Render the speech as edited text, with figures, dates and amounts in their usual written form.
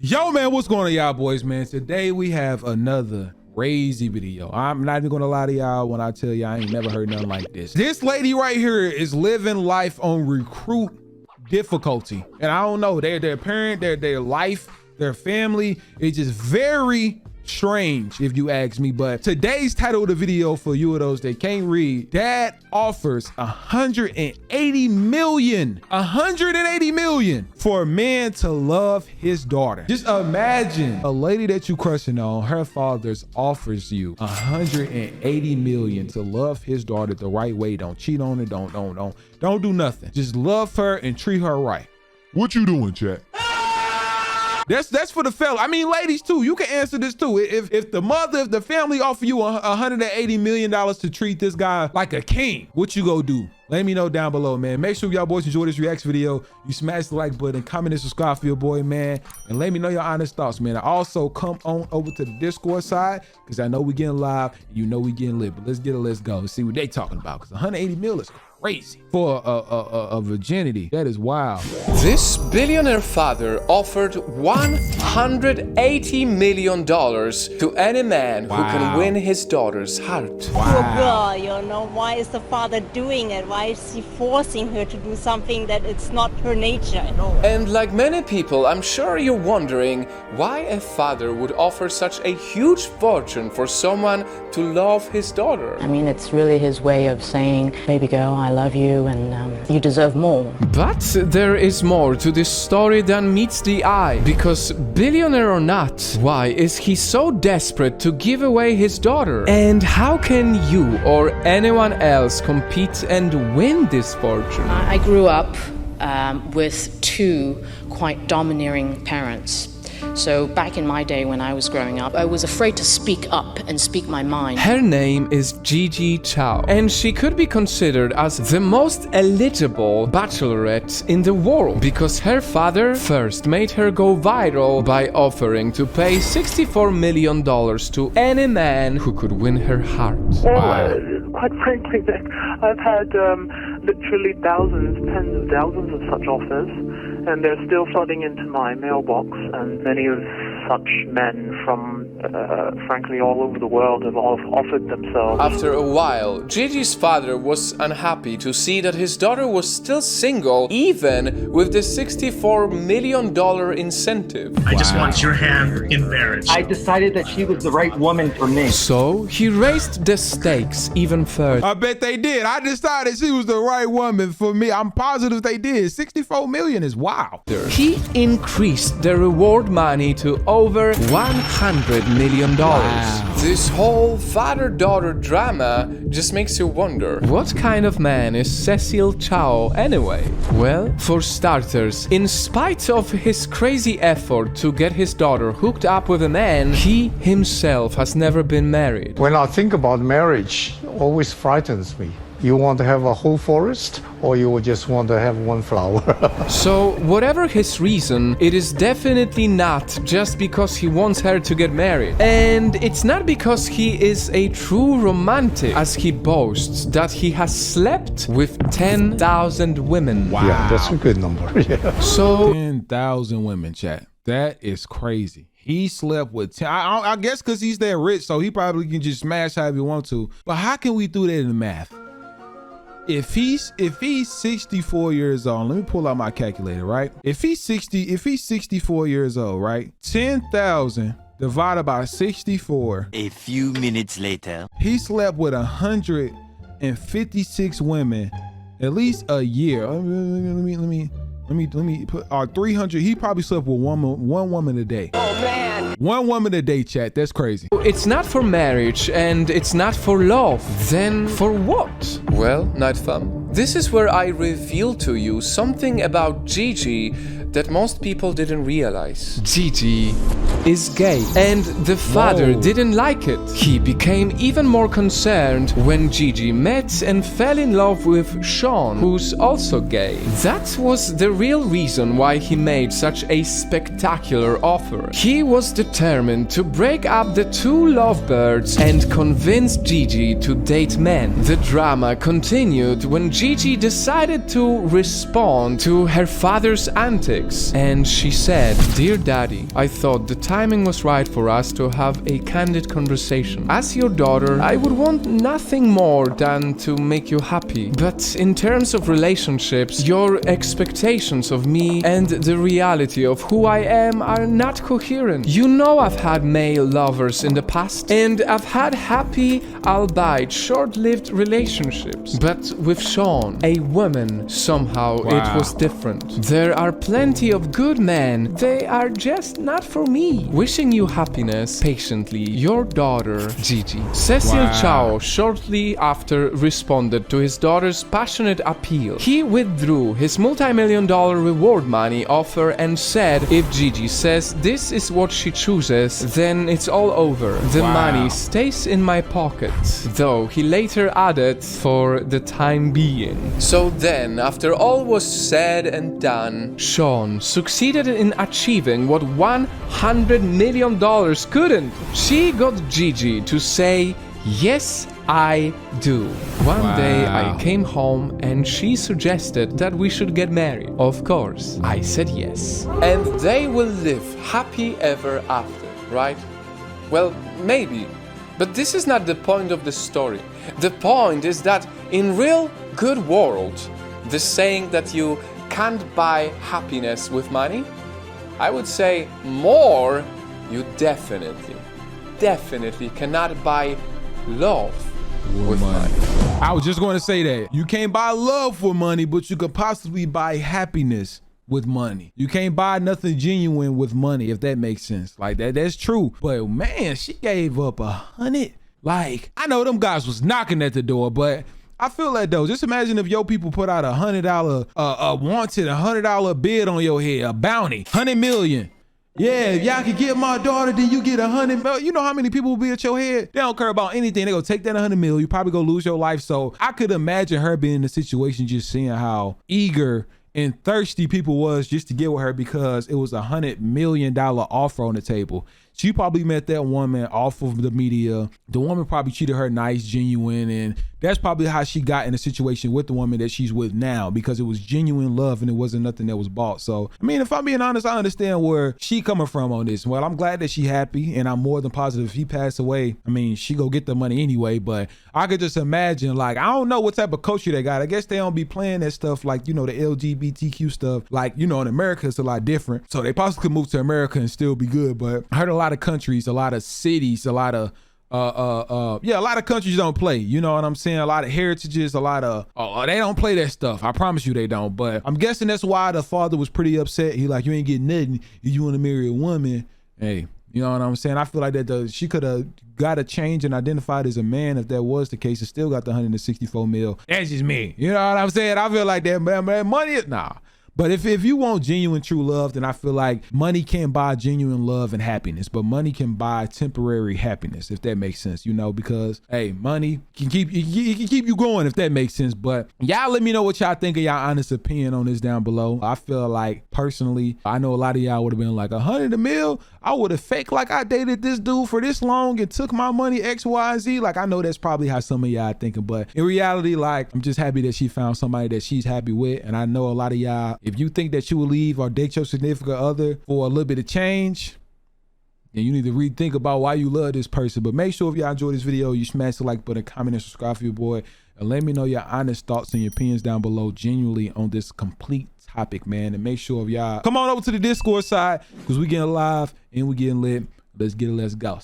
Yo, man, what's going on, y'all boys, man? Today we have another crazy video. I'm not even gonna lie to y'all when I tell you I ain't never heard nothing like this. This lady right here is living life on recruit difficulty. And I don't know, their parent, their life, their family is just very strange if you ask me. But today's title of the video, for you of those that can't read, dad offers 180 million for a man to love his daughter. Just imagine a lady that you crushing on, her father's offers you 180 million to love his daughter the right way. Don't cheat on her, don't do nothing, just love her and treat her right. What you doing, chat? That's for the fella. I mean, ladies too, you can answer this too. If the family offer you $180 million to treat this guy like a king, what you go do? Let me know down below, man. Make sure y'all boys enjoy this reaction video. You smash the like button, comment and subscribe for your boy, man. And let me know your honest thoughts, man. Also, come on over to the Discord side, because I know we getting live. You know we getting lit, but let's get it, let's go. Let's see what they talking about, because 180 mil is crazy for a virginity. That is wild. This billionaire father offered $180 million to any man who can win his daughter's heart. Poor girl, you know, why is the father doing it? Why is he forcing her to do something that it's not her nature at all? And like many people, I'm sure you're wondering why a father would offer such a huge fortune for someone to love his daughter. I mean, it's really his way of saying, baby girl, I love you and you deserve more. But there is more to this story than meets the eye, because billionaire or not, why is he so desperate to give away his daughter? And how can you or anyone else compete and win this fortune? I grew up with two quite domineering parents. So back in my day when I was growing up, I was afraid to speak up and speak my mind. Her name is Gigi Chao, and she could be considered as the most eligible bachelorette in the world, because her father first made her go viral by offering to pay $64 million to any man who could win her heart. Wow. Quite frankly, I've had literally thousands, tens of thousands of such offers, and they're still flooding into my mailbox, and many of such men from, frankly, all over the world have offered themselves. After a while, Gigi's father was unhappy to see that his daughter was still single, even with the $64 million incentive. I just want your hand in marriage. I decided that she was the right woman for me. So he raised the stakes even further. I bet they did. I decided she was the right woman for me. I'm positive they did. 64 million is wild. He increased the reward money to over $100 million. Wow. This whole father-daughter drama just makes you wonder, what kind of man is Cecil Chow anyway? Well, for starters, in spite of his crazy effort to get his daughter hooked up with a man, he himself has never been married. When I think about marriage, it always frightens me. You want to have a whole forest, or you just want to have one flower? So, whatever his reason, it is definitely not just because he wants her to get married. And it's not because he is a true romantic, as he boasts that he has slept with 10,000 women. Wow. Yeah, that's a good number. Yeah. So, 10,000 women, chat. That is crazy. He slept with 10. I guess because he's that rich, so he probably can just smash however he wants to. But how can we do that in the math? If he's 64 years old, let me pull out my calculator, right? If he's 64 years old, right? 10,000 divided by 64. A few minutes later, he slept with 156 women at least a year. Let me put 300. He probably slept with one woman a day. Oh man. One woman a day, chat. That's crazy. it's not for marriage and it's not for love. Then for what? Well, Night Fam, this is where I reveal to you something about Gigi that most people didn't realize. Gigi is gay, and the father didn't like it. He became even more concerned when Gigi met and fell in love with Sean, who's also gay. That was the real reason why he made such a spectacular offer. He was determined to break up the two lovebirds and convince Gigi to date men. The drama continued when Gigi decided to respond to her father's antics. Netflix, and she said, "Dear Daddy, I thought the timing was right for us to have a candid conversation. As your daughter, I would want nothing more than to make you happy. But in terms of relationships, your expectations of me and the reality of who I am are not coherent. You know I've had male lovers in the past, and I've had happy, albeit short-lived relationships. But with Sean, a woman, somehow it was different. There are plenty of good men. They are just not for me. Wishing you happiness, patiently, your daughter, Gigi." Cecil Chow shortly after responded to his daughter's passionate appeal. He withdrew his multi-million-dollar reward money offer and said, "If Gigi says this is what she chooses, then it's all over. The money stays in my pocket." Though he later added, "for the time being." So then, after all was said and done, Sean succeeded in achieving what $100 million couldn't. She got Gigi to say, "Yes, I do." One day I came home and she suggested that we should get married. Of course, I said yes. And they will live happy ever after, right? Well, maybe. But this is not the point of the story. The point is that in real good world, the saying that you can't buy happiness with money, I would say more, you definitely cannot buy love with money. I was just going to say that. You can't buy love for money, but you could possibly buy happiness with money. You can't buy nothing genuine with money, if that makes sense. Like that's true. But man, she gave up 100. Like, I know them guys was knocking at the door, but I feel that though. Just imagine if your people put out $100 wanted $100 bid on your head, a bounty, 100 million. Yeah, if y'all can get my daughter, then you get 100 million. You know how many people will be at your head? They don't care about anything. They gonna take that 100 million. You probably gonna lose your life. So I could imagine her being in the situation, just seeing how eager and thirsty people was just to get with her because it was $100 million offer on the table. She probably met that woman off of the media. The woman probably treated her nice, genuine, and that's probably how she got in a situation with the woman that she's with now, because it was genuine love and it wasn't nothing that was bought. So, I mean, if I'm being honest, I understand where she coming from on this. Well, I'm glad that she happy, and I'm more than positive if he passed away, I mean, she go get the money anyway, but I could just imagine, like, I don't know what type of culture they got. I guess they don't be playing that stuff like, you know, the LGBTQ stuff. Like, you know, in America, it's a lot different. So they possibly could move to America and still be good, but I heard a lot of countries, a lot of cities, a lot of a lot of countries don't play, you know what I'm saying? A lot of heritages, a lot of they don't play that stuff. I promise you they don't. But I'm guessing that's why the father was pretty upset. He like, you ain't getting nothing if you want to marry a woman. Hey, you know what I'm saying? I feel like that she could have got a change and identified as a man if that was the case, and still got the 164 mil. That's just me. You know what I'm saying? I feel like that man, money is nah. But if you want genuine true love, then I feel like money can't buy genuine love and happiness, but money can buy temporary happiness, if that makes sense, you know, because hey, money can keep you going, if that makes sense. But y'all let me know what y'all think of y'all honest opinion on this down below. I feel like personally, I know a lot of y'all would have been like 100 mil. I would have faked like I dated this dude for this long and took my money X, Y, Z. Like, I know that's probably how some of y'all thinking, but in reality, like, I'm just happy that she found somebody that she's happy with. And I know a lot of y'all, if you think that you will leave or date your significant other for a little bit of change, then you need to rethink about why you love this person. But make sure if y'all enjoyed this video, you smash the like button, comment, and subscribe for your boy. And let me know your honest thoughts and your opinions down below genuinely on this complete topic, man. And make sure if y'all come on over to the Discord side, because we getting live and we getting lit. Let's get it. Let's go.